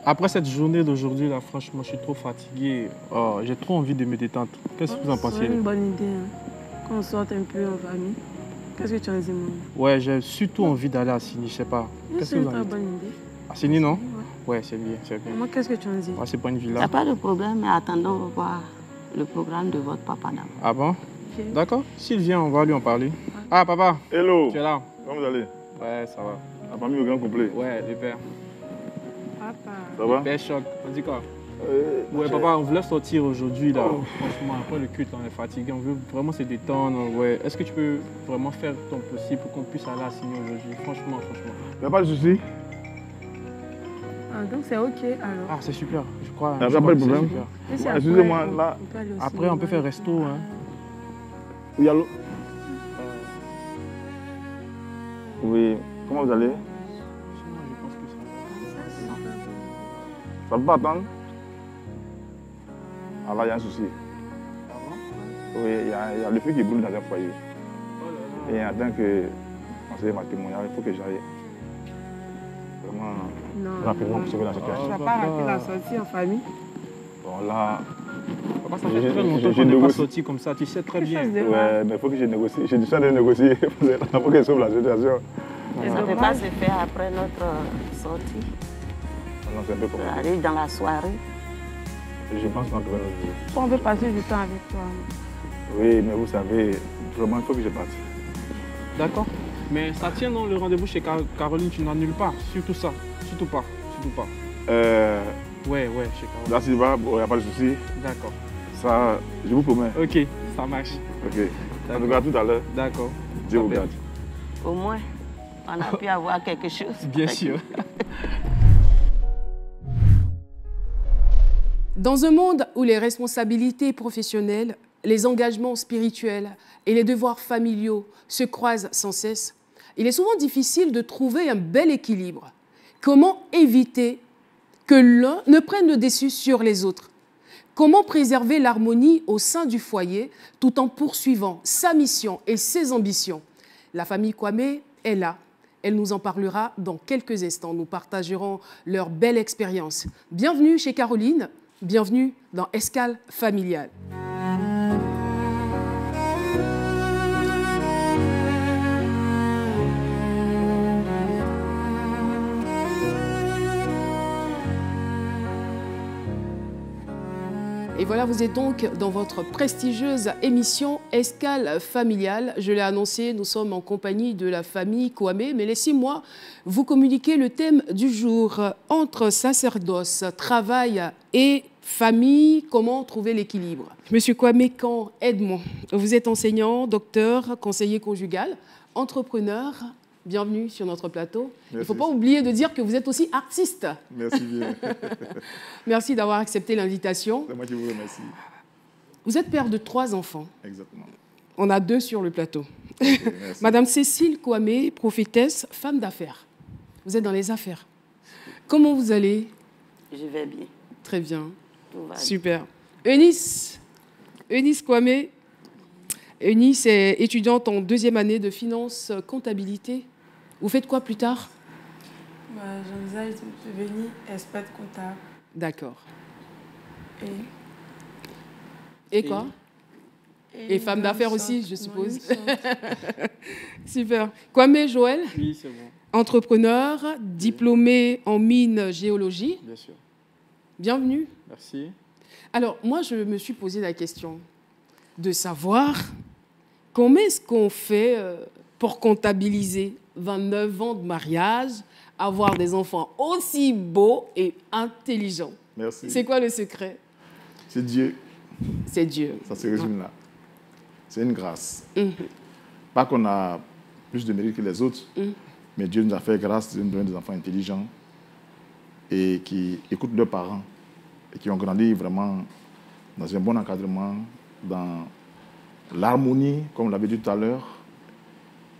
Après cette journée d'aujourd'hui, là, franchement, je suis trop fatigué. Oh, j'ai trop envie de me détendre. Qu'est-ce que vous en pensez? C'est une bonne idée. Hein. Qu'on sorte un peu en famille. Qu'est-ce que tu en dis, mon? Ouais, j'ai surtout envie d'aller à Sini, je sais pas. Qu'est-ce que vous en dites? C'est une bonne idée. À Sini, non? Ouais, ouais, c'est bien, c'est bien. Moi, qu'est-ce que tu en dis? Ouais, c'est pas une Il villa. n'y a pas de problème, mais attendons voir le programme de votre papa d'abord. Ah bon? Okay. D'accord. S'il vient, on va lui en parler. Ah, papa. Hello. Tu es là? Comment vous allez? Ouais, ça va. La famille au grand complet? Ouais, le père. Papa. Ça va? Le père choc. On dit quoi? Ouais, papa, on voulait sortir aujourd'hui, là. Franchement, après le culte, on est fatigué. On veut vraiment se détendre. Ouais. Est-ce que tu peux vraiment faire ton possible pour qu'on puisse aller à Sini aujourd'hui? Franchement. Il n'y a pas de souci. Ah, donc c'est OK alors. Ah, c'est super, je crois. Il n'y a pas de problème. Excusez-moi, là. Après, on peut faire resto. Hein. Il y a l'eau. Oui, comment vous allez? Je pense que ça va. Ça ne peut pas attendre? Ah là, il y a un souci. Ah bon? Oui, il y a le feu qui brûle dans un foyer. Oh là là. Et en tant que conseiller matrimonial, il faut que j'aille vraiment rapidement pour sauver la situation. Tu ne vas pas rater la sortie en famille? Bon, là. Papa, ça fait très longtemps qu'on n'est pas sorti comme ça, tu sais très bien. Ouais, mais il faut que je négocie. Je suis en train de négocier. Il faut que je sauve la situation. Ça ne peut pas se faire après notre sortie. Non, c'est un peu compliqué. Aller dans la soirée. Je pense qu'on devrait nous... On veut passer du temps avec toi. Oui, mais vous savez, vraiment, il faut que je parte. D'accord. Mais ça tient dans le rendez-vous chez Caroline, tu n'annules pas. Surtout ça. Surtout pas. Surtout pas. Ouais, chez Caroline. Là, s'il va, il n'y a pas de souci. D'accord. Ça, je vous promets. Ok, ça marche. Ok. En tout cas, tout à l'heure. D'accord. Dieu vous garde. Au moins, on a pu avoir quelque chose. Bien sûr. Dans un monde où les responsabilités professionnelles, les engagements spirituels et les devoirs familiaux se croisent sans cesse, il est souvent difficile de trouver un bel équilibre. Comment éviter que l'un ne prenne le dessus sur les autres? Comment préserver l'harmonie au sein du foyer tout en poursuivant sa mission et ses ambitions? La famille Kwame est là. Elle nous en parlera dans quelques instants. Nous partagerons leur belle expérience. Bienvenue chez Caroline. Bienvenue dans Escale familiale. Et voilà, vous êtes donc dans votre prestigieuse émission Escale familiale. Je l'ai annoncé, nous sommes en compagnie de la famille Kwame. Mais laissez-moi vous communiquer le thème du jour. Entre sacerdoce, travail et famille, comment trouver l'équilibre? Monsieur Kwame Kan Edmond, vous êtes enseignant, docteur, conseiller conjugal, entrepreneur. Bienvenue sur notre plateau. Merci. Il ne faut pas oublier de dire que vous êtes aussi artiste. Merci bien. Merci d'avoir accepté l'invitation. C'est moi qui vous remercie. Vous êtes père de 3 enfants. Exactement. On a 2 sur le plateau. Okay, Madame Cécile Kwame, prophétesse, femme d'affaires. Vous êtes dans les affaires. Comment vous allez? Je vais bien. Très bien. Tout va super. Eunice Kwame. Eunice est étudiante en 2e année de finance comptabilité. Vous faites quoi plus tard? J'envisage de devenir experte comptable. D'accord. Et quoi? Et femme d'affaires aussi, je suppose. Super. Kwame Joël? Oui, c'est bon. Entrepreneur, diplômé en mine géologie. Bien sûr. Bienvenue. Merci. Alors, moi, je me suis posé la question de savoir comment est-ce qu'on fait pour comptabiliser 29 ans de mariage, avoir des enfants aussi beaux et intelligents. Merci. C'est quoi le secret? C'est Dieu. C'est Dieu. Ça se résume là. C'est une grâce. Pas qu'on a plus de mérite que les autres, mais Dieu nous a fait grâce de nous donner des enfants intelligents et qui écoutent leurs parents et qui ont grandi vraiment dans un bon encadrement, dans l'harmonie, comme on l'avait dit tout à l'heure,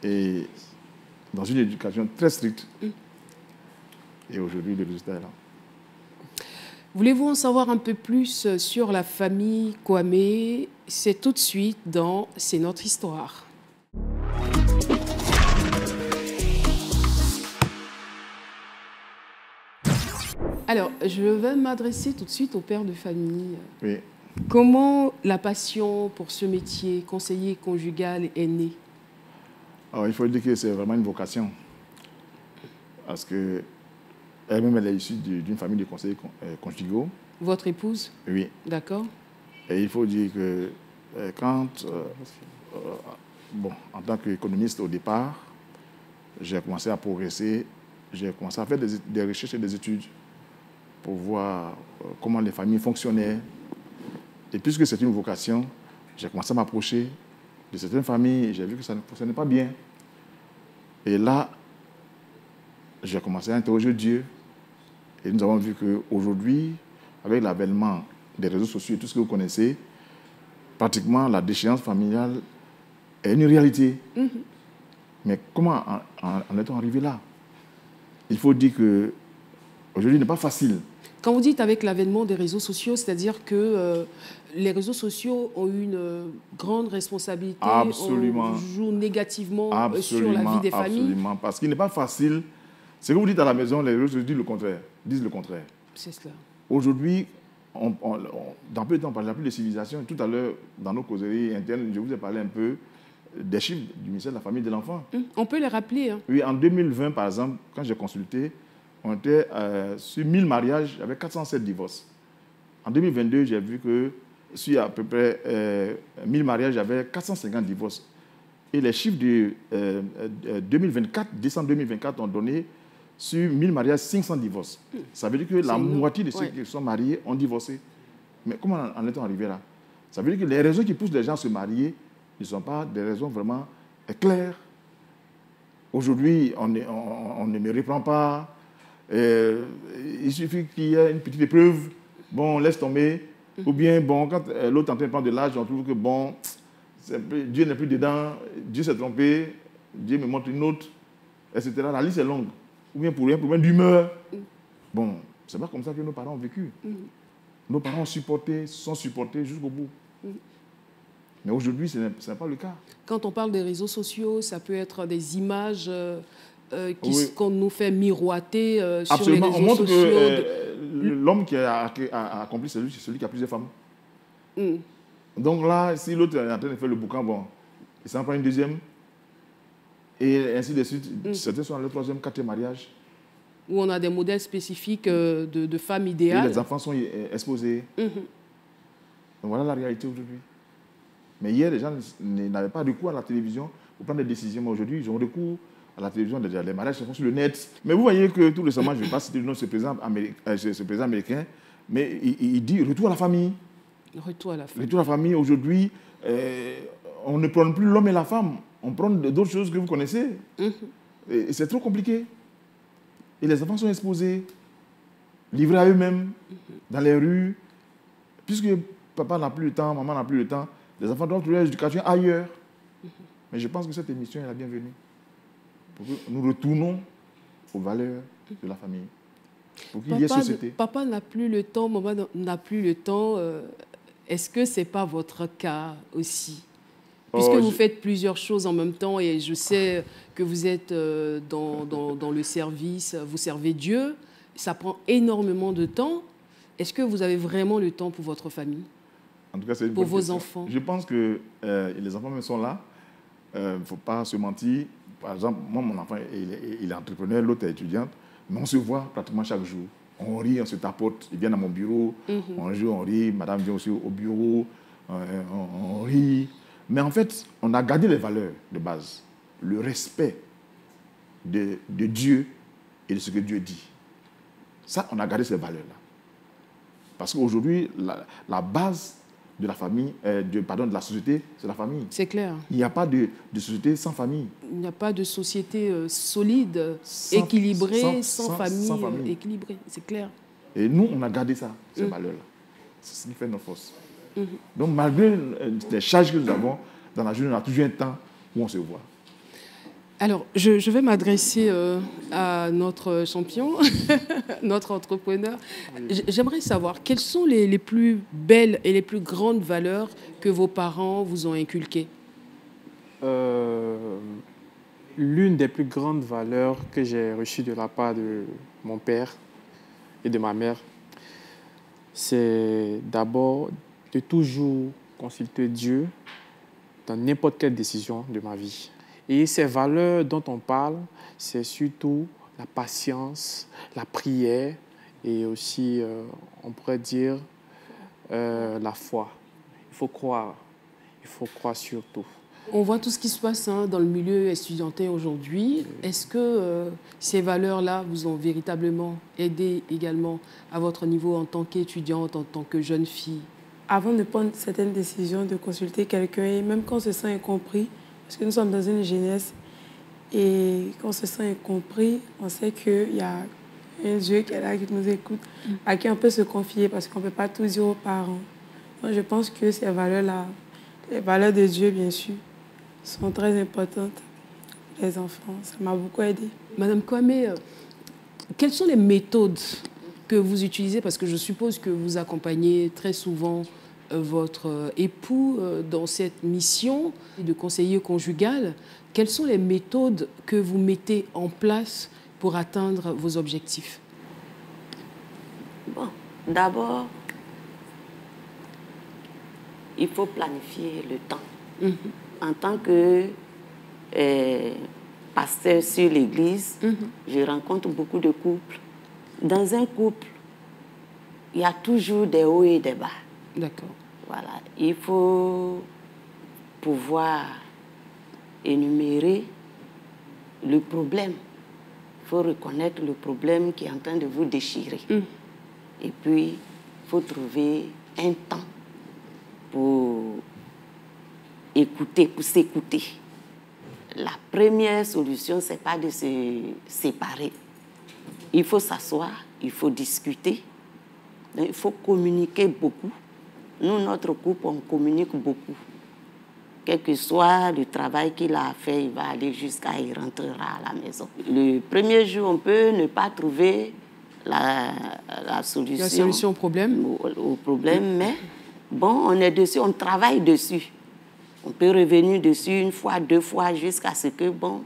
et dans une éducation très stricte. Et aujourd'hui, le résultat est là. Voulez-vous en savoir un peu plus sur la famille Kwame? C'est tout de suite dans C'est notre histoire. Alors, je vais m'adresser tout de suite au père de famille. Oui. Comment la passion pour ce métier, conseiller conjugal, est née? Alors, il faut dire que c'est vraiment une vocation. Parce que elle-même, elle est issue d'une famille de conseillers conjugaux. Votre épouse? Oui. D'accord. Et il faut dire que bon, en tant qu'économiste au départ, j'ai commencé à progresser, j'ai commencé à faire des recherches et des études pour voir comment les familles fonctionnaient. Et puisque c'est une vocation, j'ai commencé à m'approcher de certaines familles et j'ai vu que ça ne fonctionnait pas bien. Et là, j'ai commencé à interroger Dieu. Et nous avons vu qu'aujourd'hui, avec l'avènement des réseaux sociaux et tout ce que vous connaissez, pratiquement la déchéance familiale est une réalité. Mm-hmm. Mais comment en est-on arrivé là? Il faut dire qu'aujourd'hui, il n'est pas facile. Quand vous dites avec l'avènement des réseaux sociaux, c'est-à-dire que les réseaux sociaux ont une grande responsabilité, absolument, jouent négativement absolument, sur la vie des familles. Absolument, parce qu'il n'est pas facile. Ce que vous dites à la maison, les réseaux sociaux disent le contraire. C'est cela. Aujourd'hui, dans peu de temps, on ne parle plus de civilisation. Tout à l'heure, dans nos causeries internes, je vous ai parlé un peu des chiffres du ministère de la Famille et de l'Enfant. On peut les rappeler. Hein. Oui, en 2020, par exemple, quand j'ai consulté, on était sur 1000 mariages, il y avait 407 divorces. En 2022, j'ai vu que sur à peu près 1000 mariages, il y avait 450 divorces. Et les chiffres de 2024, décembre 2024, ont donné sur 1000 mariages 500 divorces. Ça veut dire que la moitié de ceux qui sont mariés ont divorcé. Mais comment en est-on arrivé là? Ça veut dire que les raisons qui poussent les gens à se marier ne sont pas des raisons vraiment claires. Aujourd'hui, on ne me reprend pas. Il suffit qu'il y ait une petite épreuve, bon, on laisse tomber. Ou bien, bon, quand l'autre est en train de prendre de l'âge, on trouve que, bon, Dieu n'est plus dedans, Dieu s'est trompé, Dieu me montre une autre, etc. La liste est longue. Ou bien pour un problème d'humeur. Bon, c'est pas comme ça que nos parents ont vécu. Nos parents ont supporté, sont supportés jusqu'au bout. Mais aujourd'hui, ce n'est pas le cas. Quand on parle des réseaux sociaux, ça peut être des images qu'on nous fait miroiter sur les réseaux sociaux. On montre que l'homme qui a accompli, c'est celui qui a plusieurs femmes. Donc là, si l'autre est en train de faire le boucan, bon, il s'en prend une deuxième. Et ainsi de suite. Certains sont dans le troisième, quatrième mariage. Où on a des modèles spécifiques de femmes idéales. Et les enfants sont exposés. Donc voilà la réalité aujourd'hui. Mais hier, les gens n'avaient pas recours à la télévision pour prendre des décisions. Mais aujourd'hui, ils ont recours à la télévision. Déjà, les mariages se font sur le net. Mais vous voyez que tout récemment, je ne vais pas citer le nom de ce président américain, mais il dit retour à la famille. Retour à la famille. Retour à la famille. Aujourd'hui, on ne prend plus l'homme et la femme. On prend d'autres choses que vous connaissez. Et c'est trop compliqué. Et les enfants sont exposés, livrés à eux-mêmes, dans les rues. Puisque papa n'a plus le temps, maman n'a plus le temps, les enfants doivent trouver l'éducation ailleurs. Mais je pense que cette émission est la bienvenue. Pour que nous retournons aux valeurs de la famille. Pour qu'il y ait société. Papa n'a plus le temps, maman n'a plus le temps. Est-ce que ce n'est pas votre cas aussi? Puisque vous faites plusieurs choses en même temps et je sais que vous êtes dans le service, vous servez Dieu, ça prend énormément de temps. Est-ce que vous avez vraiment le temps pour votre famille? En tout cas, c'est une bonne question. Pour vos enfants? Je pense que les enfants même sont là. Il ne faut pas se mentir. Par exemple, moi, mon enfant, il est entrepreneur, l'autre est étudiante, mais on se voit pratiquement chaque jour. On rit, on se tapote, il vient dans mon bureau, on joue, on rit, madame vient aussi au bureau, on rit. Mais en fait, on a gardé les valeurs de base, le respect de Dieu et de ce que Dieu dit. Ça, on a gardé ces valeurs-là. Parce qu'aujourd'hui, la base de la famille, de la société, c'est la famille. C'est clair. Il n'y a pas de société sans famille. Il n'y a pas de société solide, équilibrée, sans famille équilibrée. C'est clair. Et nous, on a gardé ça, ces valeurs-là. C'est ce qui fait nos forces. Donc, malgré les charges que nous avons, dans la journée, on a toujours un temps où on se voit. Alors, je vais m'adresser à notre champion, notre entrepreneur. Oui. J'aimerais savoir, quelles sont les plus belles et les plus grandes valeurs que vos parents vous ont inculquées? L'une des plus grandes valeurs que j'ai reçues de la part de mon père et de ma mère, c'est d'abord de toujours consulter Dieu dans n'importe quelle décision de ma vie. Et ces valeurs dont on parle, c'est surtout la patience, la prière et aussi, on pourrait dire, la foi. Il faut croire surtout. On voit tout ce qui se passe dans le milieu estudiantin aujourd'hui. Est-ce que ces valeurs-là vous ont véritablement aidé également à votre niveau en tant qu'étudiante, en tant que jeune fille? Avant de prendre certaines décisions, de consulter quelqu'un, et même quand on se sent incompris, parce que nous sommes dans une jeunesse, et quand on se sent incompris, on sait qu'il y a un Dieu qui est là, qui nous écoute, à qui on peut se confier, parce qu'on ne peut pas tout dire aux parents. Donc, je pense que ces valeurs-là, les valeurs de Dieu, bien sûr, sont très importantes pour les enfants. Ça m'a beaucoup aidée. Madame Kwame, quelles sont les méthodes que vous utilisez? Parce que je suppose que vous accompagnez très souvent votre époux dans cette mission de conseiller conjugal. Quelles sont les méthodes que vous mettez en place pour atteindre vos objectifs? Bon, d'abord, il faut planifier le temps. En tant que pasteur sur l'église, je rencontre beaucoup de couples. Dans un couple, il y a toujours des hauts et des bas. D'accord. Voilà. Il faut pouvoir énumérer le problème. Il faut reconnaître le problème qui est en train de vous déchirer. Et puis, il faut trouver un temps pour écouter, pour s'écouter. La première solution, ce n'est pas de se séparer. Il faut s'asseoir, il faut discuter, il faut communiquer beaucoup. Nous, notre couple, on communique beaucoup. Quel que soit le travail qu'il a fait, il va aller jusqu'à il rentrera à la maison. Le premier jour, on peut ne pas trouver la solution au problème. Au problème, mais bon, on est dessus, on travaille dessus. On peut revenir dessus une fois, deux fois, jusqu'à ce que, bon,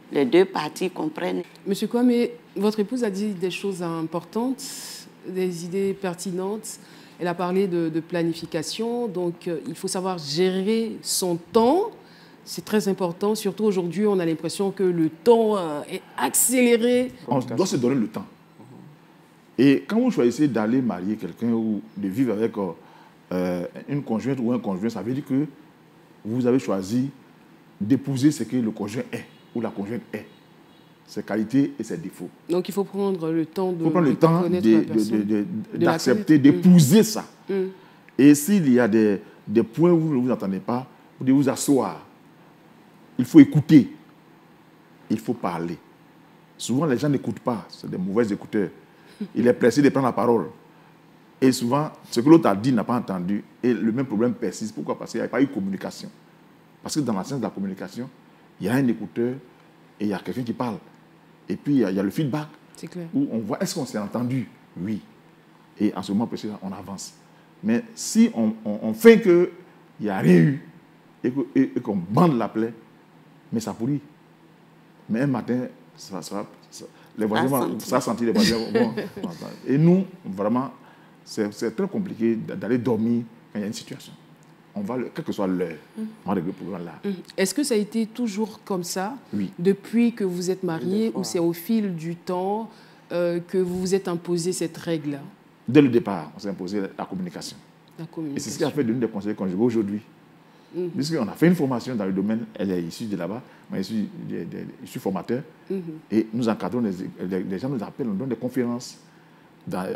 les deux parties comprennent. Monsieur Kwame, votre épouse a dit des choses importantes, des idées pertinentes. Elle a parlé de planification, donc il faut savoir gérer son temps. C'est très important, surtout aujourd'hui, on a l'impression que le temps est accéléré. On doit se donner le temps. Et quand vous choisissez d'aller marier quelqu'un ou de vivre avec une conjointe ou un conjoint, ça veut dire que vous avez choisi d'épouser ce que le conjoint est ou la conjointe est, ses qualités et ses défauts. Donc il faut prendre le temps de connaître la personne, d'accepter, d'épouser ça. Et s'il y a des points où vous ne vous entendez pas, vous devez vous asseoir. Il faut écouter. Il faut parler. Souvent, les gens n'écoutent pas. C'est des mauvais écouteurs. Il est pressé de prendre la parole. Et souvent, ce que l'autre a dit n'a pas entendu. Et le même problème persiste. Pourquoi? Parce qu'il n'y a pas eu de communication. Parce que dans la science de la communication, il y a un écouteur et il y a quelqu'un qui parle. Et puis, il y a le feedback. C'est clair. Où on voit, est-ce qu'on s'est entendu? Oui. Et en ce moment précis, on avance. Mais si on fait qu'il n'y a rien eu et qu'on bande la plaie, mais ça pourrit. Mais un matin, les voisins, ça sentit les voisins. Bon, et nous, vraiment, c'est très compliqué d'aller dormir quand il y a une situation. On va, quelle que soit l'heure, on va régler le problème là. Est-ce que ça a été toujours comme ça, oui, depuis que vous êtes mariés, ou c'est au fil du temps que vous vous êtes imposé cette règle? Dès le départ, on s'est imposé la communication. Et c'est ce qui a fait de nous des conseillers conjugaux aujourd'hui. Puisqu'on a fait une formation dans le domaine, elle est issue de là-bas, moi je suis formateur, et nous encadrons, les gens nous appellent, on donne des conférences.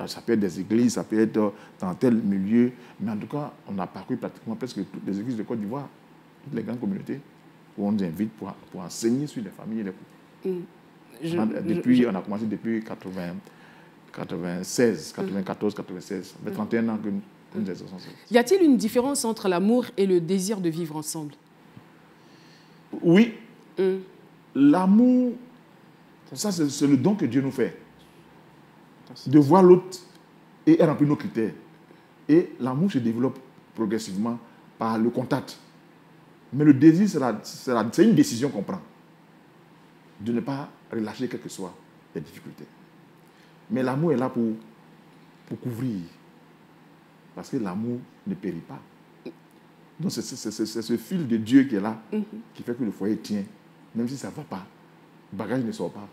Ça peut être des églises, ça peut être dans tel milieu, mais en tout cas, on a parcouru pratiquement presque toutes les églises de Côte d'Ivoire, toutes les grandes communautés, où on nous invite pour enseigner sur les familles et les couples. On a commencé depuis 96, 94, 96, ça fait 31 ans que nous exerçons ça. Y a-t-il une différence entre l'amour et le désir de vivre ensemble? Oui. L'amour, ça c'est le don que Dieu nous fait. De voir l'autre et remplir nos critères. Et l'amour se développe progressivement par le contact. Mais le désir, c'est une décision qu'on prend. De ne pas relâcher quelles que soient les difficultés. Mais l'amour est là pour couvrir. Parce que l'amour ne périt pas. Donc c'est ce fil de Dieu qui est là, qui fait que le foyer tient. Même si ça ne va pas, le bagage ne sort pas.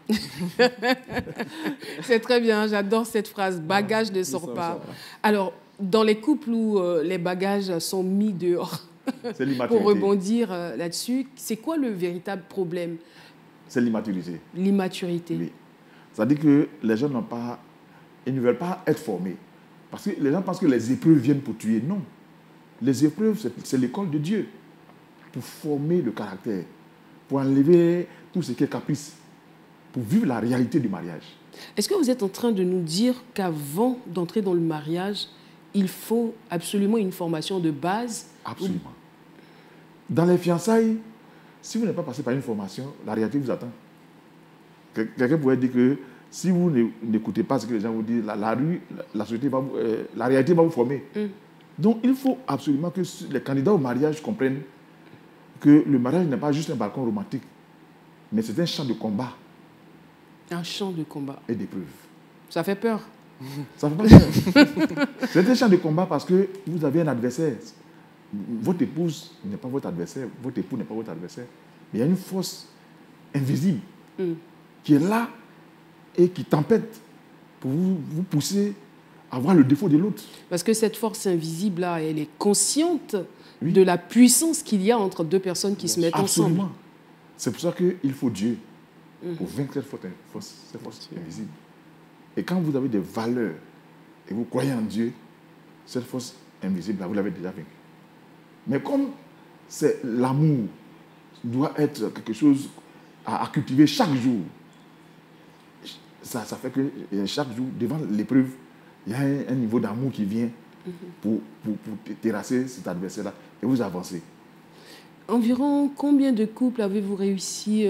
C'est très bien, j'adore cette phrase, bagage ne sort pas. Alors, dans les couples où les bagages sont mis dehors, pour rebondir là-dessus, c'est quoi le véritable problème? C'est l'immaturité. L'immaturité. Oui. C'est-à-dire que les gens ils ne veulent pas être formés. Parce que les gens pensent que les épreuves viennent pour tuer. Non. Les épreuves, c'est l'école de Dieu pour former le caractère, pour enlever tout ce qui est caprice, pour vivre la réalité du mariage. Est-ce que vous êtes en train de nous dire qu'avant d'entrer dans le mariage, il faut absolument une formation de base? Absolument. Dans les fiançailles, si vous n'êtes pas passé par une formation, la réalité vous attend. Quelqu'un pourrait dire que si vous n'écoutez pas ce que les gens vous disent, la société la réalité va vous former. Donc, il faut absolument que les candidats au mariage comprennent que le mariage n'est pas juste un balcon romantique, mais c'est un champ de combat. Un champ de combat. Et d'épreuves. Ça fait peur. Ça ne fait pas peur. C'est un champ de combat parce que vous avez un adversaire. Votre épouse n'est pas votre adversaire, votre époux n'est pas votre adversaire. Mais il y a une force invisible qui est là et qui tempête pour vous pousser à voir le défaut de l'autre. Parce que cette force invisible-là, elle est consciente de la puissance qu'il y a entre deux personnes qui se mettent Absolument. ensemble. C'est pour ça qu'il faut Dieu pour vaincre cette force invisible. Et quand vous avez des valeurs et vous croyez en Dieu, cette force invisible, vous l'avez déjà vaincue. Mais comme c'est l'amour doit être quelque chose à cultiver chaque jour, ça fait que chaque jour, devant l'épreuve, il y a un niveau d'amour qui vient pour terrasser cet adversaire-là et vous avancez. Environ combien de couples avez-vous réussi,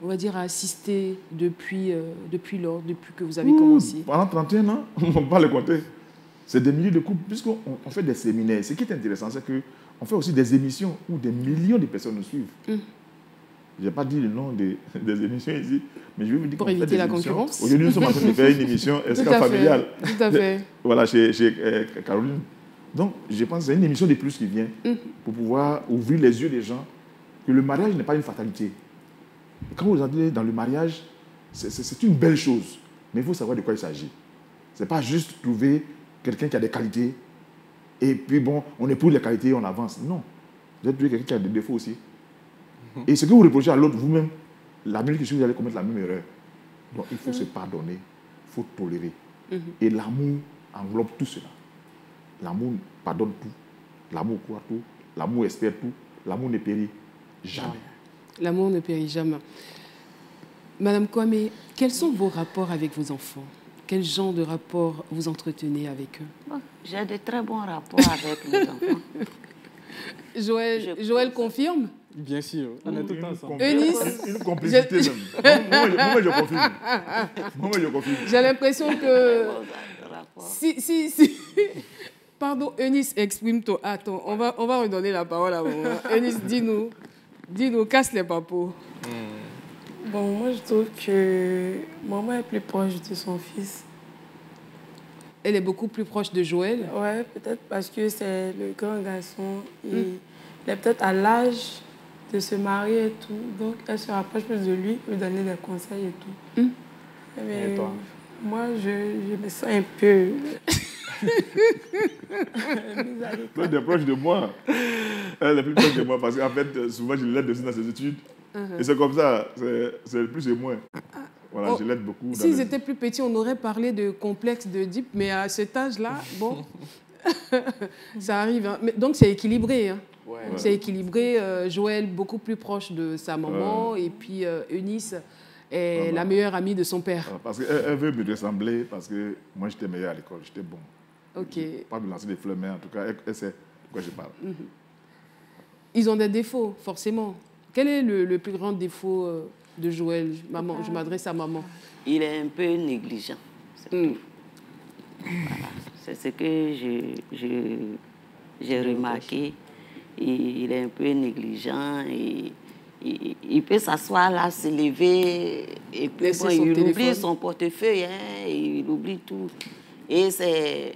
on va dire, à assister depuis que vous avez commencé? Pendant 31 ans, on ne peut pas le compter. C'est des milliers de couples, puisqu'on fait des séminaires. Ce qui est intéressant, c'est qu'on fait aussi des émissions où des millions de personnes nous suivent. Je n'ai pas dit le nom des émissions ici, mais je vais vous dire pour qu'on fait éviter des la émissions. concurrence. Aujourd'hui, nous sommes en train de faire une émission escale familiale. Tout à fait. Voilà, chez Caroline. Donc, je pense que c'est une émission de plus qui vient pour pouvoir ouvrir les yeux des gens que le mariage n'est pas une fatalité. Et quand vous entrez dans le mariage, c'est une belle chose, mais il faut savoir de quoi il s'agit. Ce n'est pas juste trouver quelqu'un qui a des qualités et puis bon, on épouse les qualités et on avance. Non. Vous êtes trouver quelqu'un qui a des défauts aussi. Et ce que vous reprochez à l'autre, vous-même, la minute que vous allez commettre la même erreur. Donc, il faut se pardonner, il faut tolérer. Et l'amour englobe tout cela. L'amour pardonne tout, l'amour croit tout, l'amour espère tout, l'amour ne périt jamais. L'amour ne périt jamais. Madame Kwame, quels sont vos rapports avec vos enfants? Quel genre de rapport vous entretenez avec eux? J'ai de très bons rapports avec mes enfants. Joël confirme? Bien sûr, on est tout le temps ensemble. Une complicité même. Moi, je confirme. Moi, je confirme. J'ai l'impression que... Si. Pardon, Eunice, exprime-toi. Attends, on va redonner la parole à maman. Eunice, dis-nous, casse les papos. Bon, moi, je trouve que maman est plus proche de son fils. Elle est beaucoup plus proche de Joël? Ouais, peut-être parce que c'est le grand garçon. Et il est peut-être à l'âge de se marier et tout. Donc, elle se rapproche plus de lui, lui donner des conseils et tout. Mais Et toi? moi, je me sens un peu... Toi, tu es proche de moi. Elle est plus proche de moi parce qu'en fait, souvent, je l'aide aussi dans ses études. Et c'est comme ça, c'est le plus et moins. Voilà, je l'aide beaucoup. S'ils étaient plus petits, on aurait parlé de complexe d'Oedipe, mais à cet âge-là, bon, ça arrive. Hein. Mais, donc, c'est équilibré. Hein. Ouais. C'est équilibré. Joël, beaucoup plus proche de sa maman, et puis Eunice est la meilleure amie de son père. Parce qu'elle veut me ressembler, parce que moi, j'étais meilleur à l'école, j'étais bon. Ok. Pas me lancer des fleurs, mais en tout cas, elle sait de quoi je parle. Ils ont des défauts, forcément. Quel est le plus grand défaut de Joël? Maman, je m'adresse à maman. Il est un peu négligent. C'est tout. Voilà. C'est ce que j'ai remarqué. Il est un peu négligent et il peut s'asseoir là, se lever, et puis Laisser bon, son il téléphone. oublie son portefeuille, hein, il oublie tout. Et c'est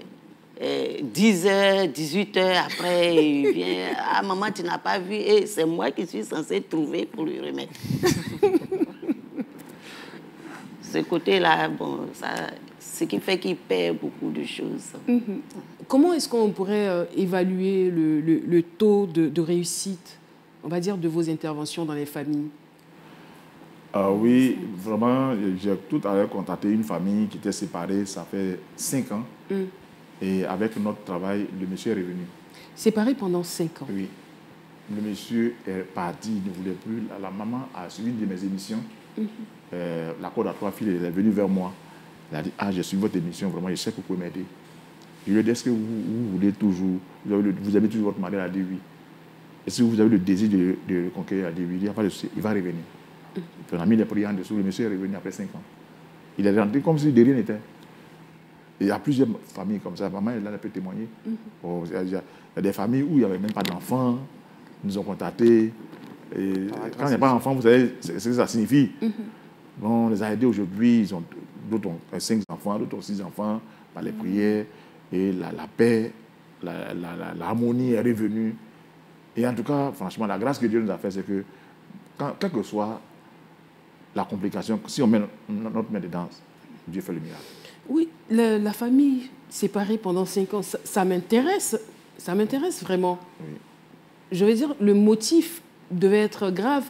10h, 18h après, il vient. Ah, maman, tu n'as pas vu. Et c'est moi qui suis censée trouver pour lui remettre. Ce côté-là, bon, ça, ce qui fait qu'il perd beaucoup de choses. Comment est-ce qu'on pourrait évaluer le taux de réussite, on va dire, de vos interventions dans les familles? Ah oui, vraiment, j'ai tout à l'heure contacté une famille qui était séparée, ça fait 5 ans. Et avec notre travail, le monsieur est revenu. Séparés pendant 5 ans. Oui. Le monsieur est parti, il ne voulait plus. La maman a suivi une de mes émissions. La corde à 3 filles, elle est venue vers moi. Elle a dit, ah, j'ai suivi votre émission, vraiment, je sais que vous pouvez m'aider. Je lui ai dit, est-ce que vous voulez toujours, vous avez toujours votre mari? Elle a dit oui. Est-ce que vous avez le désir de le conquérir? Elle a dit oui. Il n'y a pas de souci, il va revenir. On a mis les prières en dessous, le monsieur est revenu après 5 ans. Il est rentré comme si de rien n'était. Il y a plusieurs familles comme ça. Maman, elle peut témoigner. Oh, il y a des familles où il n'y avait même pas d'enfants. Ils nous ont contactés. Et quand il n'y a pas d'enfants, vous savez ce que ça signifie. Bon, on les a aidés aujourd'hui. D'autres ont 5 enfants, d'autres ont 6 enfants par les prières. Et la paix, l'harmonie est revenue. Et en tout cas, franchement, la grâce que Dieu nous a fait, c'est que, quelle que soit la complication, si on met notre main dedans, Dieu fait le miracle. Oui, la famille séparée pendant 5 ans, ça m'intéresse. Ça m'intéresse vraiment. Oui. Je veux dire, le motif devait être grave.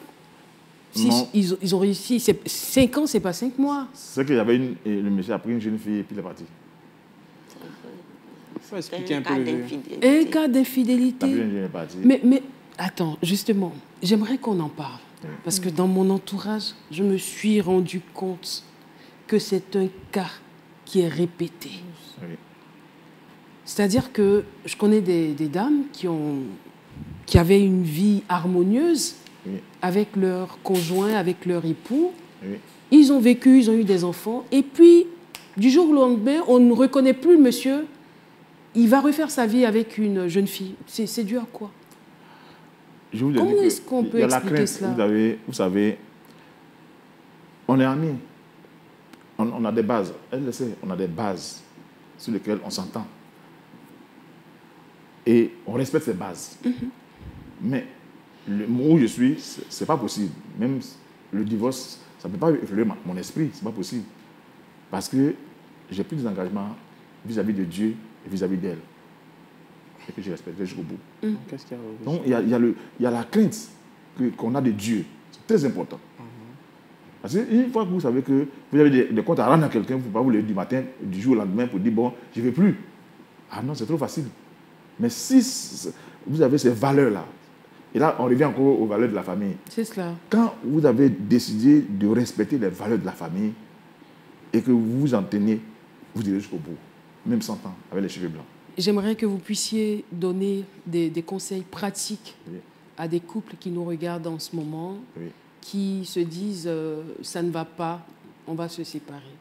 Si ils ont réussi, 5 ans, c'est pas 5 mois. C'est qu'il y avait le monsieur a pris une jeune fille et puis il est parti. Il faut expliquer un peu. Un cas d'infidélité. La jeune fille est partie. Mais attends, justement, j'aimerais qu'on en parle. Parce que dans mon entourage, je me suis rendu compte que c'est un cas qui est répété. Oui. C'est-à-dire que je connais des dames qui avaient une vie harmonieuse avec leur conjoint, avec leur époux. Oui. Ils ont vécu, ils ont eu des enfants. Et puis, du jour au lendemain, on ne reconnaît plus le monsieur. Il va refaire sa vie avec une jeune fille. C'est dû à quoi? Comment est-ce qu'on peut expliquer cela? Vous savez, on est amis. On a des bases. Elle le sait, on a des bases sur lesquelles on s'entend. Et on respecte ces bases. Mais le moment où je suis, ce n'est pas possible. Même le divorce, ça ne peut pas effleurer mon esprit. Ce n'est pas possible. Parce que j'ai pris des engagements vis-à-vis de Dieu et vis-à-vis d'elle. Et que je respecterai jusqu'au bout. Qu'est-ce qu'il y a? Donc, il y a la crainte qu'on a de Dieu. C'est très important. Parce qu'une fois que vous savez que vous avez des comptes à rendre à quelqu'un, vous ne pouvez pas vous lever du matin, du jour au lendemain pour dire, bon, je ne vais plus. Ah non, c'est trop facile. Mais si vous avez ces valeurs-là, et là, on revient encore aux valeurs de la famille. C'est cela. Quand vous avez décidé de respecter les valeurs de la famille et que vous vous en tenez, vous irez jusqu'au bout, même 100 ans, avec les cheveux blancs. J'aimerais que vous puissiez donner des conseils pratiques à des couples qui nous regardent en ce moment, qui se disent ça ne va pas, on va se séparer.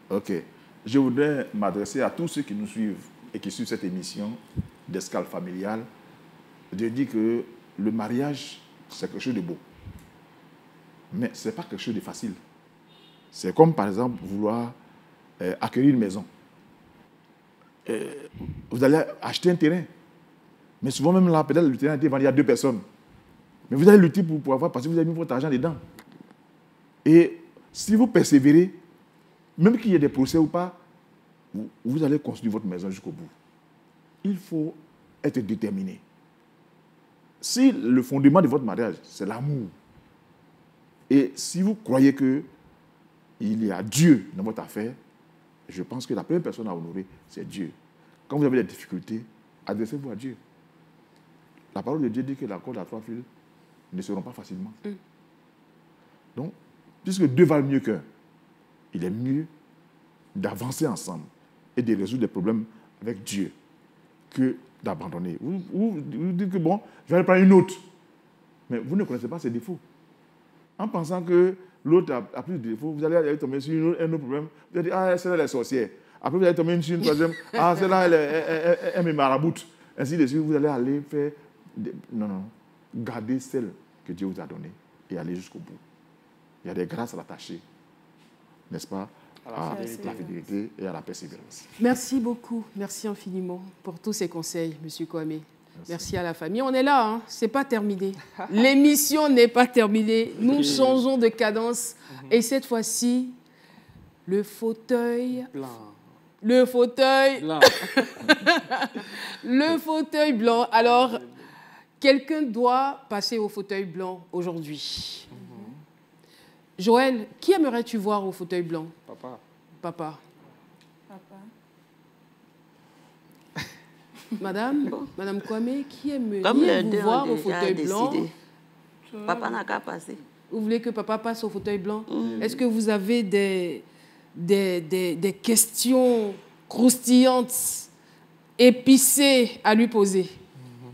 Ok. Je voudrais m'adresser à tous ceux qui nous suivent et qui suivent cette émission d'Escale familiale, de dire que le mariage, c'est quelque chose de beau. Mais ce n'est pas quelque chose de facile. C'est comme, par exemple, vouloir acquérir une maison. Vous allez acheter un terrain. Mais souvent, même là, peut-être le terrain a été vendu à 2 personnes. Mais vous allez lutter pour avoir, parce que vous avez mis votre argent dedans. Et si vous persévérez, même qu'il y ait des procès ou pas, vous allez construire votre maison jusqu'au bout. Il faut être déterminé. Si le fondement de votre mariage, c'est l'amour, et si vous croyez qu'il y a Dieu dans votre affaire, je pense que la première personne à honorer, c'est Dieu. Quand vous avez des difficultés, adressez-vous à Dieu. La parole de Dieu dit que la corde à 3 fils ne seront pas facilement. Donc, puisque 2 valent mieux qu'un, il est mieux d'avancer ensemble et de résoudre des problèmes avec Dieu que d'abandonner. Vous dites que bon, je vais aller prendre une autre. Mais vous ne connaissez pas ses défauts. En pensant que l'autre a plus de défauts, vous allez aller tomber sur un autre problème. Vous allez dire, ah, celle-là, elle est sorcière. Après, vous allez tomber sur une troisième. Ah, celle-là, elle me maraboute. Ainsi de suite, vous allez aller faire... Non. Gardez celle que Dieu vous a donnée. et aller jusqu'au bout. Il y a des grâces à l'attacher, n'est-ce pas, à la fidélité et à la persévérance. Merci beaucoup, merci infiniment pour tous ces conseils, M. Kwame. Merci à la famille. On est là, hein? Ce n'est pas terminé. L'émission n'est pas terminée. Nous changeons de cadence. Et cette fois-ci, le fauteuil... Blanc. Le fauteuil... Blanc. Le fauteuil blanc. Alors, quelqu'un doit passer au fauteuil blanc aujourd'hui. Joël, qui aimerais-tu voir au fauteuil blanc? Papa. Papa. Papa. Madame Kwame, qui Comme les aimerait deux vous voir ont au déjà fauteuil blanc? décidé. Papa n'a qu'à passer. Vous voulez que papa passe au fauteuil blanc? Est-ce que vous avez des questions croustillantes, épicées à lui poser?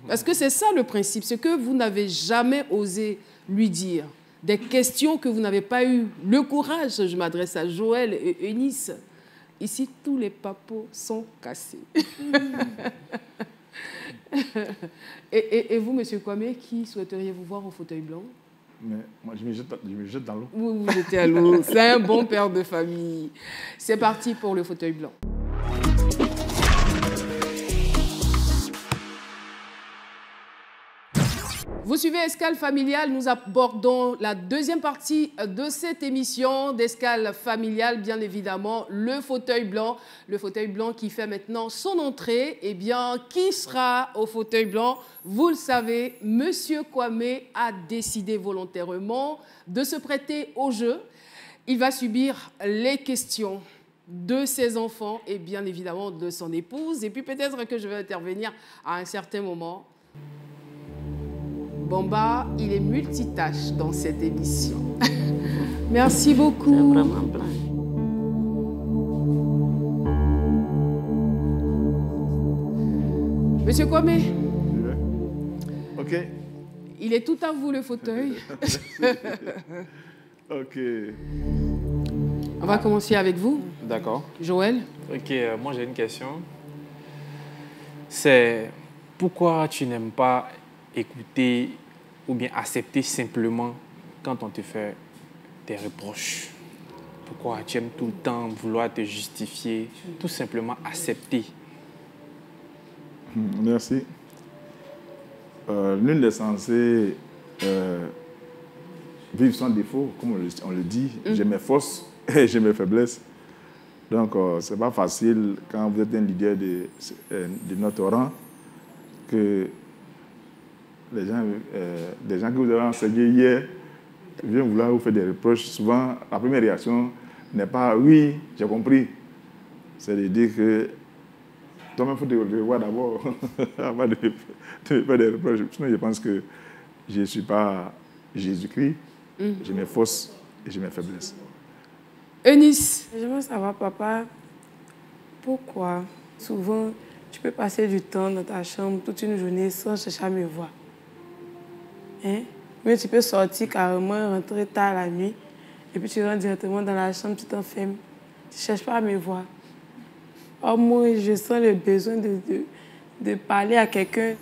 Parce que c'est ça le principe, ce que vous n'avez jamais osé lui dire. Des questions que vous n'avez pas eu le courage, je m'adresse à Joël et Eunice. Ici, tous les papeaux sont cassés. Et vous, M. Kwame, qui souhaiteriez-vous voir au fauteuil blanc? Mais moi, je me jette dans l'eau. Vous jetez à l'eau. C'est un bon père de famille. C'est parti pour le fauteuil blanc. Vous suivez Escale Familiale, nous abordons la deuxième partie de cette émission d'Escale Familiale, bien évidemment, le fauteuil blanc qui fait maintenant son entrée. Eh bien, qui sera au fauteuil blanc? Vous le savez, Monsieur Kwame a décidé volontairement de se prêter au jeu. Il va subir les questions de ses enfants et bien évidemment de son épouse. Et puis peut-être que je vais intervenir à un certain moment. Bomba, il est multitâche dans cette émission. Merci beaucoup. C'est vraiment plein. Monsieur Kwame, OK. il est tout à vous le fauteuil. OK. On va commencer avec vous, D'accord. Joël. Ok, moi j'ai une question. C'est pourquoi tu n'aimes pas écouter ou bien accepter simplement quand on te fait des reproches? Pourquoi tu aimes tout le temps vouloir te justifier? Tout simplement accepter. Merci. Nul n'est censé vivre sans défaut, comme on le dit. J'ai mes forces et j'ai mes faiblesses. Donc, ce n'est pas facile quand vous êtes un leader de notre rang que des gens que vous avez enseignés hier viennent vouloir vous faire des reproches. Souvent, la première réaction n'est pas « oui, j'ai compris ». C'est de dire que toi-même, il faut te revoir d'abord avant de faire des reproches. Sinon, je pense que je ne suis pas Jésus-Christ. J'ai mes forces et j'ai mes faiblesses. Eunice. J'aimerais savoir, papa, pourquoi souvent tu peux passer du temps dans ta chambre toute une journée sans chercher à me voir. Hein? Mais tu peux sortir carrément, rentrer tard la nuit, et puis tu rentres directement dans la chambre, tu t'enfermes. Tu ne cherches pas à me voir. Or, moi, je sens le besoin de parler à quelqu'un.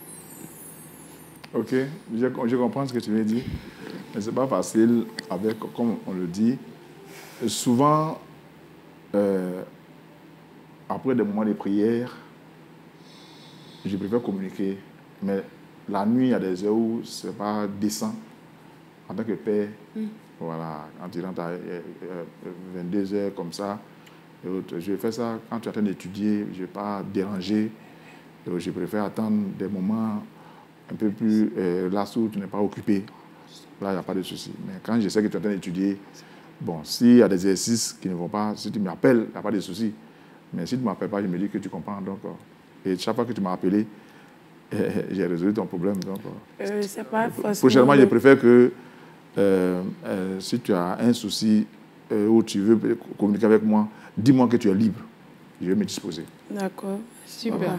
OK, je comprends ce que tu veux dire, mais ce n'est pas facile, comme on le dit. Souvent, après des moments de prière, je préfère communiquer, mais la nuit, il y a des heures où ce n'est pas décent. En tant que père, voilà, quand tu rentres à 22 heures comme ça, je fais ça quand tu es en train d'étudier, je ne vais pas déranger. Je préfère attendre des moments un peu plus là où tu n'es pas occupé. Là, il n'y a pas de souci. Mais quand je sais que tu es en train d'étudier, bon, s'il y a des exercices qui ne vont pas, si tu m'appelles, il n'y a pas de souci. Mais si tu ne m'appelles pas, je me dis que tu comprends. Donc, et chaque fois que tu m'as appelé, j'ai résolu ton problème. Donc, c'est pas forcément... Prochainement, je préfère que si tu as un souci où tu veux communiquer avec moi, dis-moi que tu es libre. Je vais me disposer. D'accord. Super. Voilà.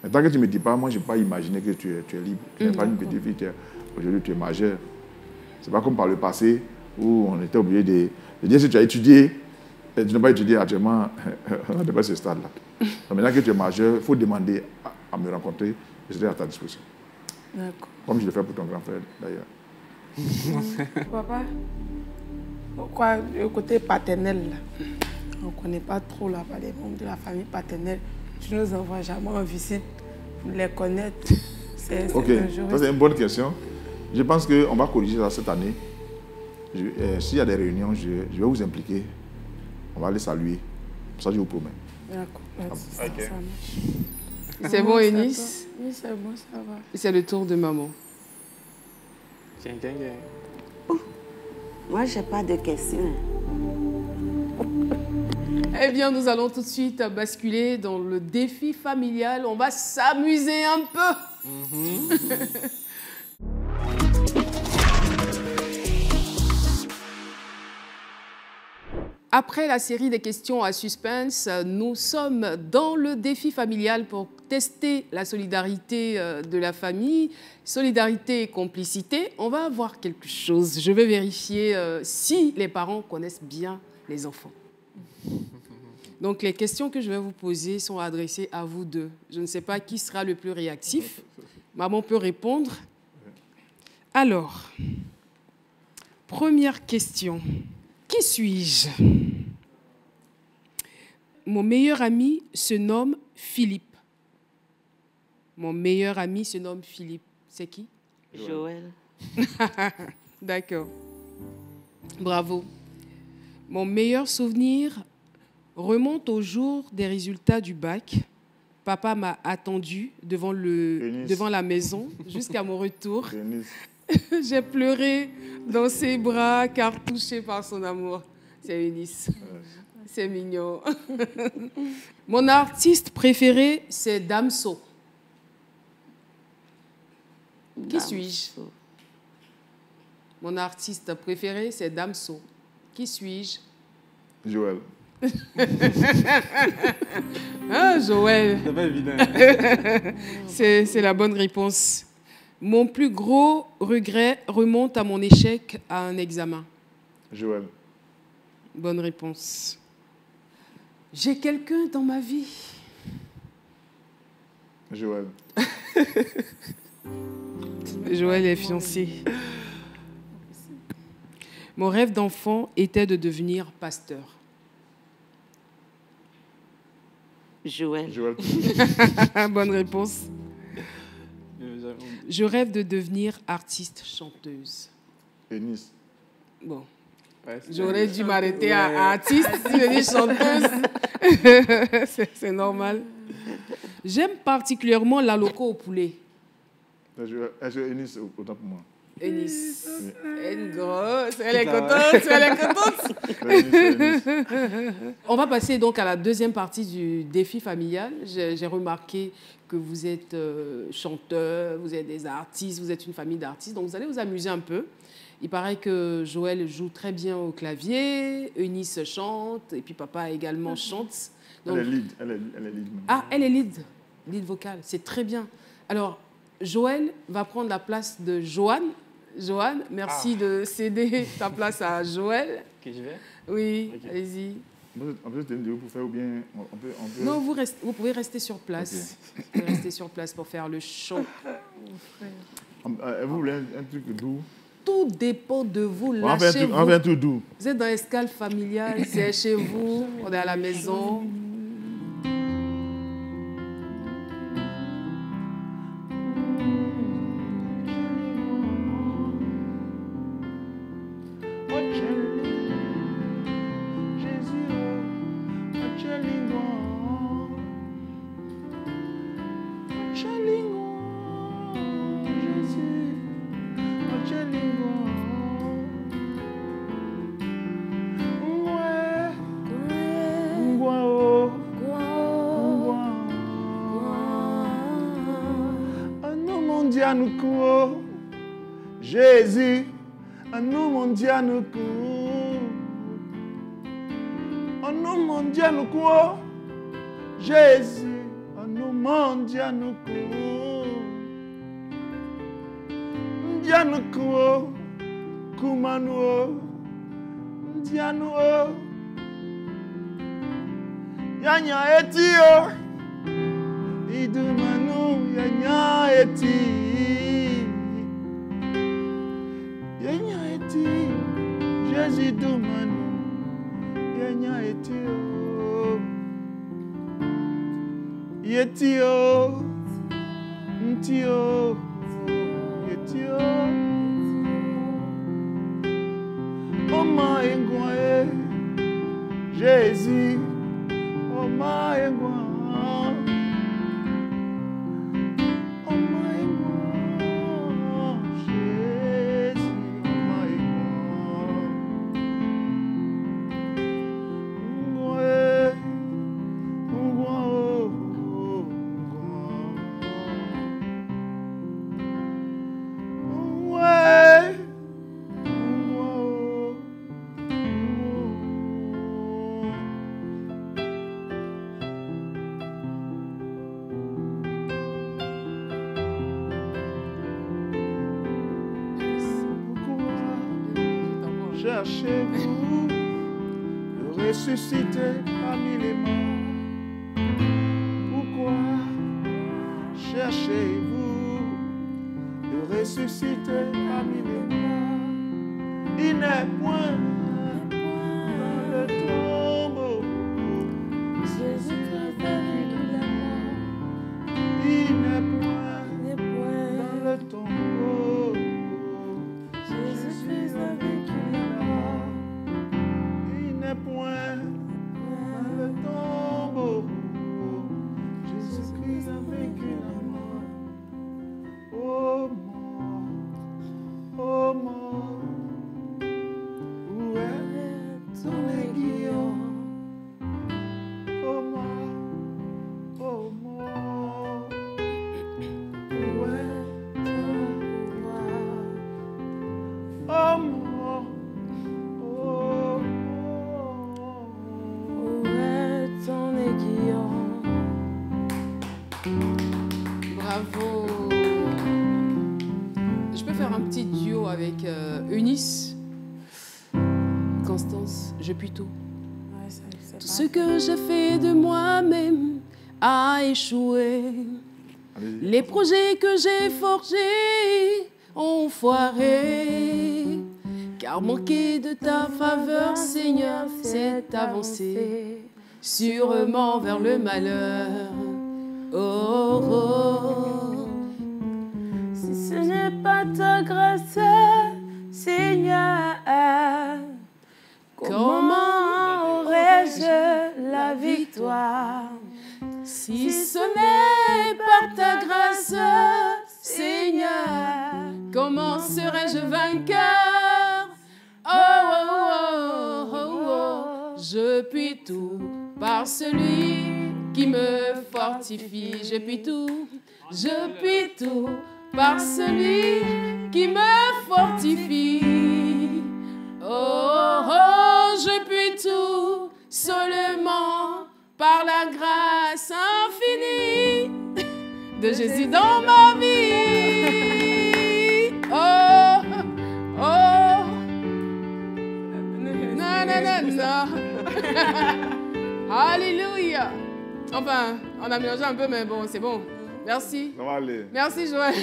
Mais tant que tu ne me dis pas, moi, je n'ai pas imaginé que tu es libre. Tu n'es pas une petite fille. Aujourd'hui, tu es majeure. Ce n'est pas comme par le passé où on était obligé de dire si tu as étudié, et tu n'as pas étudié actuellement, on a dépassé ce stade-là. Maintenant que tu es majeur, il faut demander à me rencontrer. Je serai à ta disposition. D'accord. Comme je le fais pour ton grand frère, d'ailleurs. Papa, pourquoi le côté paternel, là, on ne connaît pas trop là-bas les membres de la famille paternelle. Tu ne nous envoies jamais en visite pour les connaître. C'est Ok, dangereux. ça c'est une bonne question. Je pense qu'on va corriger ça cette année. S'il y a des réunions, je vais vous impliquer. On va les saluer. Ça, je vous promets. D'accord. Ça Ok. marche. C'est bon, Eunice? Oui, c'est bon, ça va. C'est le tour de maman. Tiens, tiens, tiens. Moi, je n'ai pas de questions. Eh bien, nous allons tout de suite basculer dans le défi familial. On va s'amuser un peu. Après la série des questions à suspense, nous sommes dans le défi familial pour tester la solidarité de la famille, solidarité et complicité. On va voir quelque chose. Je vais vérifier si les parents connaissent bien les enfants. Donc, les questions que je vais vous poser sont adressées à vous deux. Je ne sais pas qui sera le plus réactif. Maman peut répondre. Alors, première question. Qui suis-je? Mon meilleur ami se nomme Philippe. Mon meilleur ami se nomme Philippe. C'est qui? Joël. D'accord. Bravo. Mon meilleur souvenir remonte au jour des résultats du bac. Papa m'a attendu devant la maison jusqu'à mon retour. J'ai pleuré dans ses bras car touché par son amour. C'est Eunice. C'est mignon. Mon artiste préféré, c'est Damso. Qui suis-je? Mon artiste préféré, c'est Damso. Qui suis-je? Joël. Ah, Joël. C'est pas évident. C'est la bonne réponse. Mon plus gros regret remonte à mon échec à un examen. Joël. Bonne réponse. J'ai quelqu'un dans ma vie. Joël. Joël est fiancé. Mon rêve d'enfant était de devenir pasteur. Joël. Joël. Bonne réponse. Je rêve de devenir artiste chanteuse. Eunice. Bon, Ouais, j'aurais dû m'arrêter à artiste, si je dis chanteuse. C'est normal. J'aime particulièrement la loco au poulet. Eunice, autant pour moi. Eunice. Elle est grosse, elle est contente, elle est contente. Eunice. On va passer donc à la deuxième partie du défi familial. J'ai remarqué que vous êtes chanteur, vous êtes des artistes, vous êtes une famille d'artistes, donc vous allez vous amuser un peu. Il paraît que Joël joue très bien au clavier, Eunice chante, et puis papa également chante. Donc, Elle est lead. Elle est lead. ah, elle est lead vocale, c'est très bien. Alors, Joël va prendre la place de Joanne. Joanne, merci de céder ta place à Joël. Que je vais? Oui, Ok. allez-y. On peut tenir pour faire ou bien on peut... Non, vous pouvez rester sur place. Ok. Vous pouvez rester sur place pour faire le show. Vous voulez un truc doux? Tout dépend de vous. On fait Lâchez-vous. un truc doux. Vous êtes dans l'escale familiale, c'est chez vous, on est à la maison. Jésus, un nom mondial nous court. Un nom mondial nous court. Jésus, un nom mondial nous court. Mondial nous court. Kumano. Mondial nous. Yanya etio. Idumano yanya eti. eti, Jésus Doumanu, Yenya etio, Yetio, Ntio, Yetio, Oma Engwae, Jésus, Oma Engwae. Cherchez-vous le ressusciter parmi les morts. Pourquoi cherchez-vous le ressusciter parmi les morts? Il n'est point dans le tombeau. Jésus-Christ a vaincu la mort. Il n'est point dans le tombeau. Jésus-Christ a vaincu la mort. Il n'est point dans le tombeau. Jésus-Christ a vaincu la mort. Oh mort, oh mort, où est ton aiguillon? Oh mort, oh mort, où est ton roi? Oh mort, oh mort. Où est ton aiguillon? Bravo. Je peux faire un petit duo avec Eunice. Constance, je puis tout. Ouais, c'est Tout ce que j'ai fait de moi-même a échoué. Allez-y. Les projets que j'ai forgés ont foiré. Car manquer de ta faveur, Seigneur, c'est avancer sûrement vers le malheur. Oh, oh. Si ce n'est pas ta grâce, Seigneur, comment aurais-je la victoire? Si ce n'est pas ta grâce, Seigneur, comment serais-je vainqueur? Oh, oh, oh, oh, oh. Je puis tout par celui qui me fortifie. Je puis tout par celui qui me fortifie. Oh, oh, je puis tout seulement par la grâce infinie de Jésus dans ma vie. Oh, oh, na na na na. Alléluia. Enfin, on a mélangé un peu, mais bon, c'est bon. Merci. Ça va aller. Merci, Joël.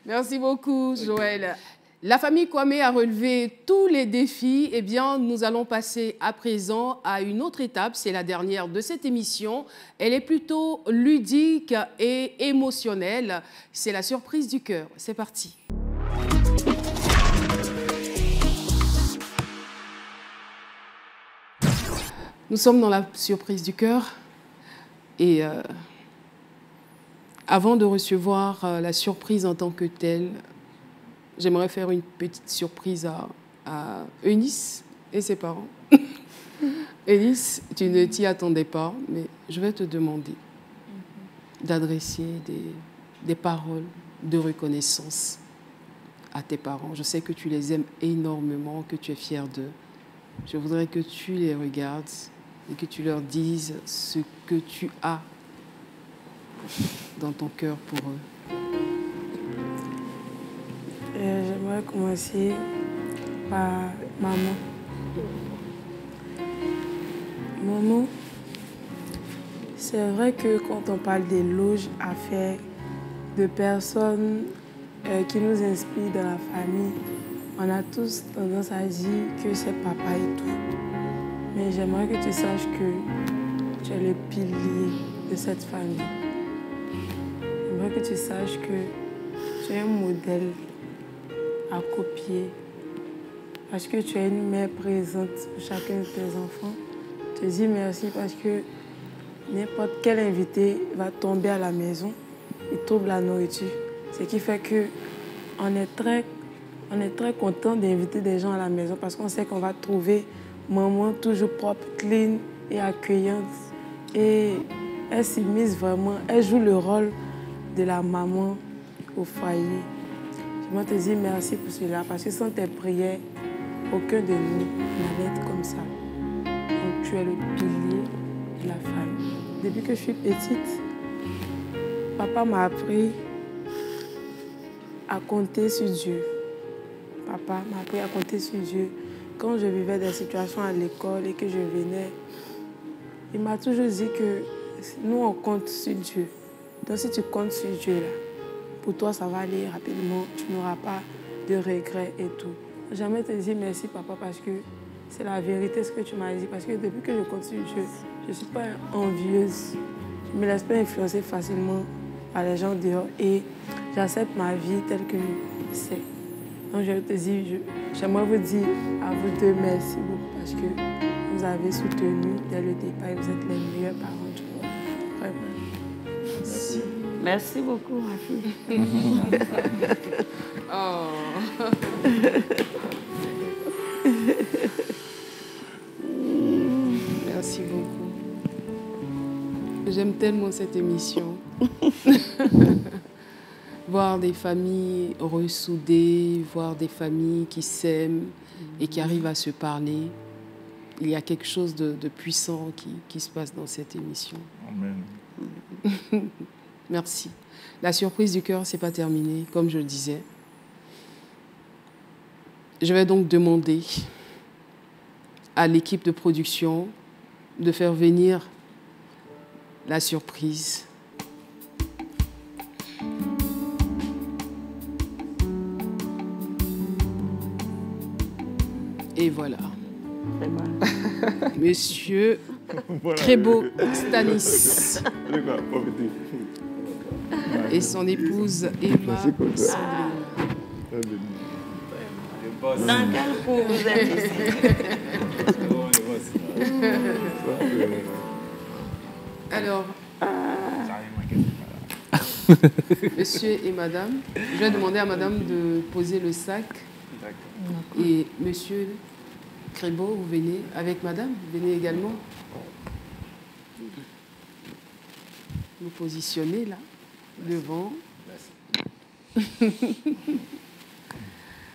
Merci beaucoup, Joël. La famille Kwame a relevé tous les défis. Eh bien, nous allons passer à présent à une autre étape. C'est la dernière de cette émission. Elle est plutôt ludique et émotionnelle. C'est la surprise du cœur. C'est parti. Nous sommes dans la surprise du cœur. Et avant de recevoir la surprise en tant que telle, j'aimerais faire une petite surprise à Eunice et ses parents. Eunice, tu ne t'y attendais pas, mais je vais te demander d'adresser des paroles de reconnaissance à tes parents. Je sais que tu les aimes énormément, que tu es fier d'eux. Je voudrais que tu les regardes et que tu leur dises ce que tu as dans ton cœur pour eux. J'aimerais commencer par maman. Maman, c'est vrai que quand on parle d'éloges à faire de personnes qui nous inspirent dans la famille, On a tous tendance à dire que c'est papa et tout. Mais j'aimerais que tu saches que tu es le pilier de cette famille. J'aimerais que tu saches que tu es un modèle à copier. Parce que tu es une mère présente pour chacun de tes enfants. Je te dis merci parce que n'importe quel invité va tomber à la maison, il trouve la nourriture. Ce qui fait qu'on est très content d'inviter des gens à la maison parce qu'on sait qu'on va trouver maman toujours propre, clean et accueillante. Et elle s'immisce vraiment, elle joue le rôle de la maman au foyer. Je te dis merci pour cela parce que sans tes prières, aucun de nous n'allait être comme ça. Donc tu es le pilier de la famille. Depuis que je suis petite, papa m'a appris à compter sur Dieu. Papa m'a appris à compter sur Dieu. Quand je vivais des situations à l'école et que je venais, il m'a toujours dit que nous, on compte sur Dieu. Donc si tu comptes sur Dieu, là, pour toi, ça va aller rapidement. Tu n'auras pas de regrets et tout. Jamais te dire merci, papa, parce que c'est la vérité ce que tu m'as dit. Parce que depuis que je compte sur Dieu, je ne suis pas envieuse. Je ne me laisse pas influencer facilement par les gens dehors. Et j'accepte ma vie telle que c'est. Donc je te dis, j'aimerais vous dire à vous deux merci beaucoup parce que vous avez soutenu dès le départ et vous êtes les meilleurs parents du monde. Vraiment. Merci. Merci beaucoup, ma fille. Oh. Merci beaucoup. J'aime tellement cette émission. Voir des familles ressoudées, voir des familles qui s'aiment et qui arrivent à se parler. Il y a quelque chose de puissant qui se passe dans cette émission. Amen. Merci. La surprise du cœur, ce n'est pas terminé, comme je le disais. Je vais donc demander à l'équipe de production de faire venir la surprise. Et voilà. Monsieur Crébo Stanis et son épouse Emma Sandrine. Dans quel cours vous êtes ici? Alors, monsieur et madame, je vais demander à madame de poser le sac. Et monsieur Crébo, vous venez avec madame, vous venez également. Vous positionnez là, devant.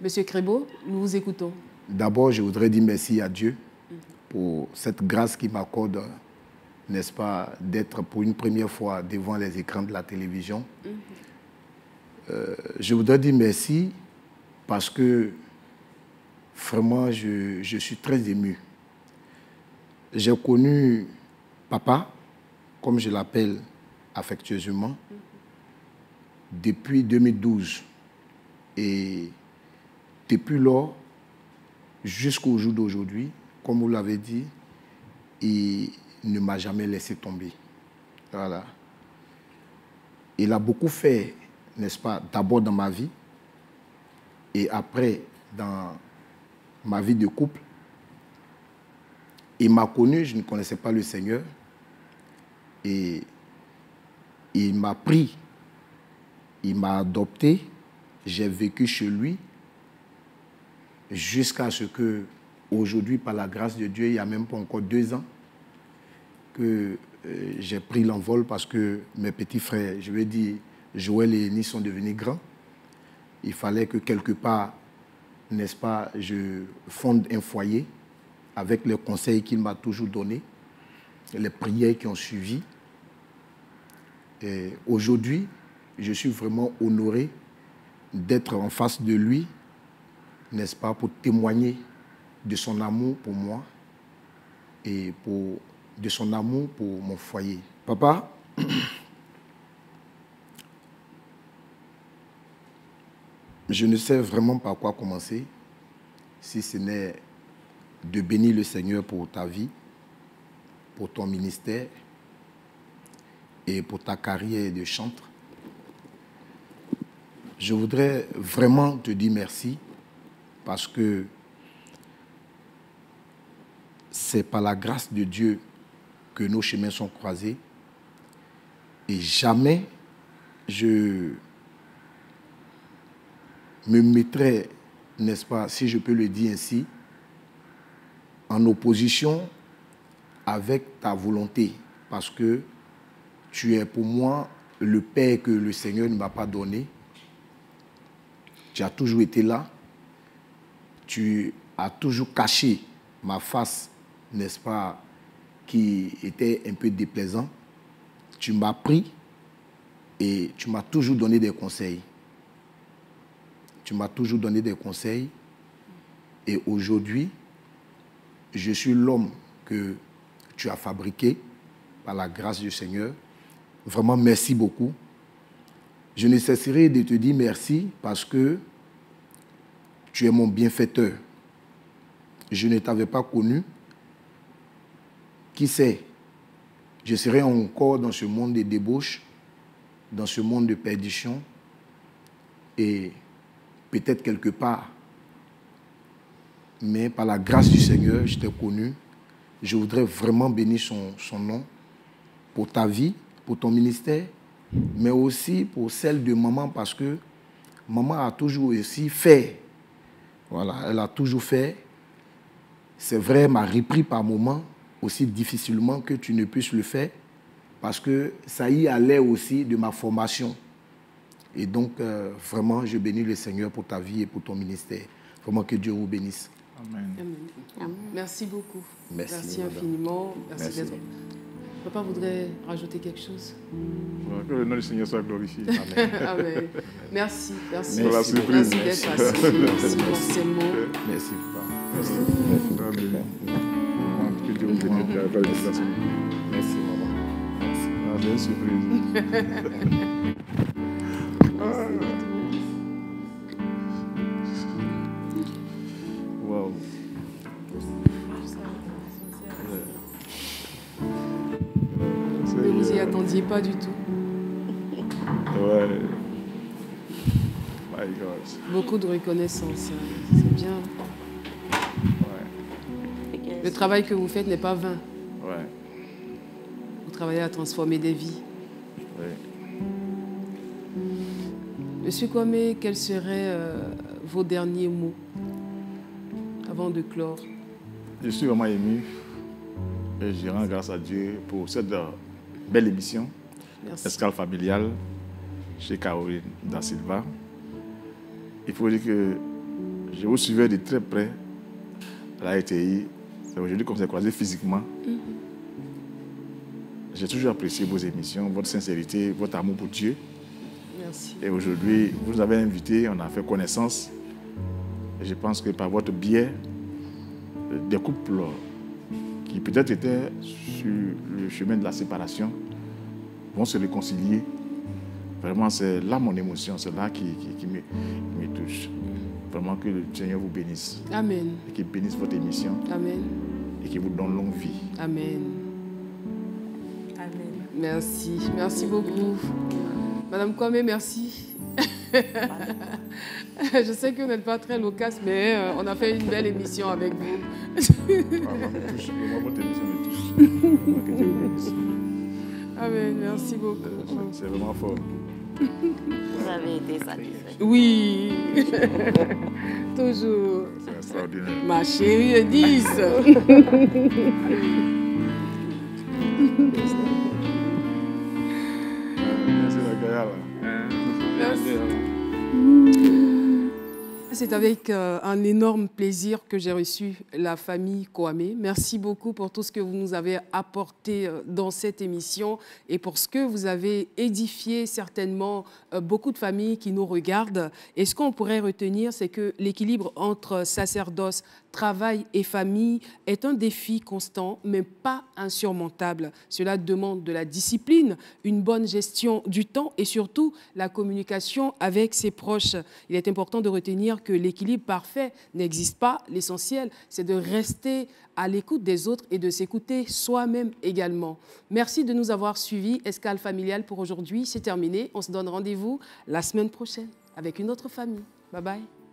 Monsieur Crébo, nous vous écoutons. D'abord, je voudrais dire merci à Dieu pour cette grâce qu'il m'accorde, n'est-ce pas, d'être pour une première fois devant les écrans de la télévision. Je voudrais dire merci parce que vraiment, je suis très ému. J'ai connu papa, comme je l'appelle affectueusement, depuis 2012. Et depuis lors, jusqu'au jour d'aujourd'hui, comme vous l'avez dit, il ne m'a jamais laissé tomber. Voilà. Il a beaucoup fait, n'est-ce pas, d'abord dans ma vie et après dans ma vie de couple. Il m'a connu, je ne connaissais pas le Seigneur et il m'a pris, il m'a adopté, j'ai vécu chez lui jusqu'à ce que, aujourd'hui, par la grâce de Dieu, il n'y a même pas encore 2 ans que j'ai pris l'envol parce que mes petits frères, je veux dire, Joël et Ennis sont devenus grands. Il fallait que quelque part, n'est-ce pas, je fonde un foyer avec les conseils qu'il m'a toujours donnés, les prières qui ont suivi. Et aujourd'hui, je suis vraiment honoré d'être en face de lui, n'est-ce pas, pour témoigner de son amour pour moi et de son amour pour mon foyer. Papa, je ne sais vraiment pas par quoi commencer, si ce n'est de bénir le Seigneur pour ta vie, pour ton ministère et pour ta carrière de chanteur. Je voudrais vraiment te dire merci parce que c'est par la grâce de Dieu que nos chemins sont croisés et jamais je me mettrai, n'est-ce pas, si je peux le dire ainsi, en opposition avec ta volonté parce que tu es pour moi le Père que le Seigneur ne m'a pas donné. Tu as toujours été là. Tu as toujours caché ma face, n'est-ce pas, qui était un peu déplaisant. Tu m'as pris et tu m'as toujours donné des conseils. Tu m'as toujours donné des conseils. Et aujourd'hui, je suis l'homme que tu as fabriqué par la grâce du Seigneur. Vraiment, merci beaucoup. Je ne cesserai de te dire merci parce que tu es mon bienfaiteur. Je ne t'avais pas connu. Qui sait, je serais encore dans ce monde de débauche, dans ce monde de perdition, et peut-être quelque part, mais par la grâce du Seigneur, je t'ai connu. Je voudrais vraiment bénir son nom pour ta vie, pour ton ministère, mais aussi pour celle de maman, parce que maman a toujours aussi fait. Voilà, elle a toujours fait. C'est vrai, elle m'a repris par moments, aussi difficilement que tu ne puisses le faire, parce que ça y allait aussi de ma formation. Et donc, vraiment, je bénis le Seigneur pour ta vie et pour ton ministère. Vraiment que Dieu vous bénisse. Amen. Amen. Merci beaucoup. Merci, infiniment. Merci d'être. Papa voudrait rajouter quelque chose. Que le nom du Seigneur soit glorifié. Amen. Amen. Merci. Pour la surprise. Merci d'être assis. Merci pour ces mots. Merci, papa. Que Dieu vous bénisse. Merci, maman. Ah, c'est une surprise. Wow. Ne vous y attendiez pas du tout. Ouais. My God. Beaucoup de reconnaissance. C'est bien. Ouais. Le travail que vous faites n'est pas vain. Ouais. Vous travaillez à transformer des vies. Ouais. Monsieur Kwame, quels seraient vos derniers mots avant de clore? Je suis vraiment ému et je rends grâce à Dieu pour cette belle émission, Merci. Escale familiale, chez Caroline Da Silva. Il faut dire que je vous suivais de très près à la RTI. C'est aujourd'hui qu'on s'est croisés physiquement. J'ai toujours apprécié vos émissions, votre sincérité, votre amour pour Dieu. Merci. Et aujourd'hui, vous nous avez invités, on a fait connaissance. Et je pense que par votre biais, des couples qui peut-être étaient sur le chemin de la séparation vont se réconcilier. Vraiment, c'est là mon émotion, c'est là qui me touche. Vraiment que le Seigneur vous bénisse. Amen. Et qu'il bénisse votre émission. Amen. Et qu'il vous donne longue vie. Amen. Amen. Merci. Merci beaucoup. Madame Kwame, merci. Je sais que vous n'êtes pas très loquace, mais on a fait une belle émission avec vous. Vraiment, me touche. Vraiment, votre émission me touche. Vraiment que Dieu vous bénisse. Amen. Merci beaucoup. C'est vraiment fort. Vous avez été satisfait. Oui. Toujours. C'est extraordinaire. Ma chérie est 10. Merci la Gaïa, là. C'est avec un énorme plaisir que j'ai reçu la famille Kwame. Merci beaucoup pour tout ce que vous nous avez apporté dans cette émission et pour ce que vous avez édifié certainement beaucoup de familles qui nous regardent. Et ce qu'on pourrait retenir, c'est que l'équilibre entre sacerdoce, travail et famille est un défi constant, mais pas insurmontable. Cela demande de la discipline, une bonne gestion du temps et surtout la communication avec ses proches. Il est important de retenir que l'équilibre parfait n'existe pas. L'essentiel, c'est de rester à l'écoute des autres et de s'écouter soi-même également. Merci de nous avoir suivis. Escale familiale pour aujourd'hui, c'est terminé. On se donne rendez-vous la semaine prochaine avec une autre famille. Bye bye.